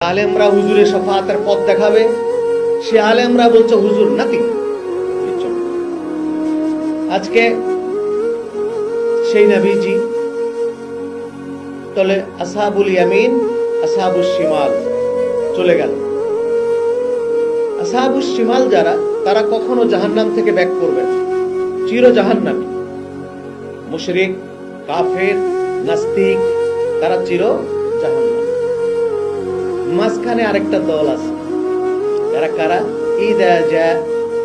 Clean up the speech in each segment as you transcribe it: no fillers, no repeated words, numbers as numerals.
আলেমরা হুজুরের শাফাতের পথ দেখাবে, সে আলেমরা বলছে হুজুর নাথিং। আজকে সেই নবীজি তলে আসহাবুল ইয়ামিন আসহাবুস শিমাল চলে গেল। আসহাবুস শিমাল যারা, তারা কখনো জাহান্নাম থেকে ব্যাক করবে না, চির জাহান্নামী। মুশরিক, কাফের, নাস্তিক, তারা চির জাহান্নাম। মাঝখানে আরেকটা দল আছে, যারা কারা?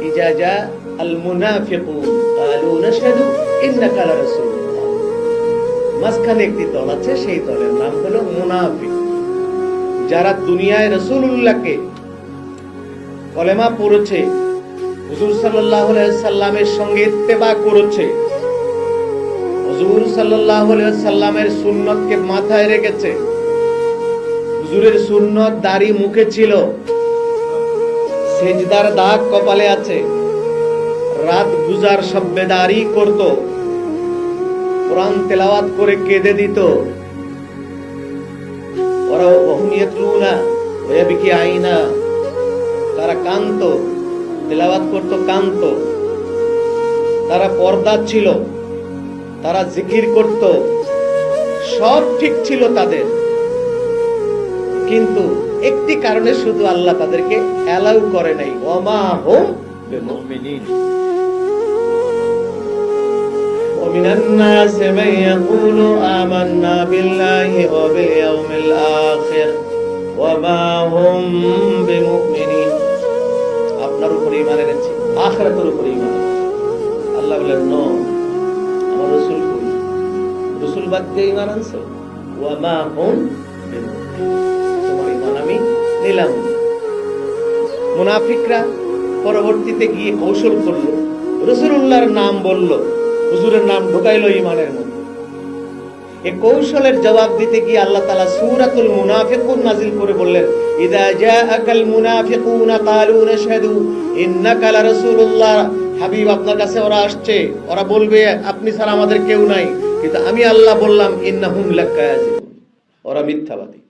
ইজা জা আল মুনাফিকুন ক্বালু নাশহাদু ইন্নাকা লারাসূলুল্লাহ। মাঝখানে একটি দল আছে, সেই দলের নাম হলো মুনাফিক। যারা দুনিয়ায় রাসূলুল্লাহকে কলেমা পড়েছে, হুজুর সাল্লাল্লাহু আলাইহি সাল্লামের সঙ্গে ইত্তেবা করেছে, হুজুর সাল্লাল্লাহু আলাইহি সাল্লামের সুন্নতকে মাথায় রেখেছে, হুজুরের সুন্নত দাড়ি মুখে ছিল, সেজদার দাগ কপালে আছে, রাত গুজার সব্বেদারি করত, কোরআন তেলাওয়াত করে কেঁদে দিত। ওরা ওহুম ইয়াতলুনা ওয়া ইয়াবকি আইনা, তারা কান্ত, তেলাওয়াত করত কান্ত। তারা পর্দা ছিল, তারা জিকির করত, সব ঠিক ছিল তাদের। কিন্তু একটি কারণে শুধু আল্লাহ তাদেরকে অ্যালাউ করে নাই, ওমা হুম বিমুমিনিন। ওমিনান নাসি মান ইয়াকুলু আমান্না বিল্লাহি ওয়া বিল ইয়াউমিল আখির ওমা হুম বিমুমিনিন। আপনার উপরে ঈমান এনেছি, আখিরাতের উপরে ঈমান। আল্লাহ বলেন নো, আমার রাসূল কই? রাসূল বাদ দিয়ে ঈমান আনছো? ওমা হুম আমি নিলাম। মুনাফিকরা পরবর্তীতে গিয়ে কৌশল করলো, রাসূলুল্লাহর নাম বলল, হুজুরের নাম ঢুকাইলো ঈমানের মধ্যে। এই কৌশলের জবাব দিতে গিয়ে আল্লাহ তাআলা সূরাতুল মুনাফিকুন নাযিল করে বললেন, ইযা জাআকাল মুনাফিকুনা ক্বালু নাশহাদু ইন্নাকা লারাসূলুল্লাহ। হাবিব, আপনার কাছে ওরা আসছে, ওরা বলবে আপনি ছাড়া আমাদের কেউ নাই, কিন্তু আমি আল্লাহ বললাম ইন্নাহুম লাকাযিবুন, ওরা মিথ্যাবাদী।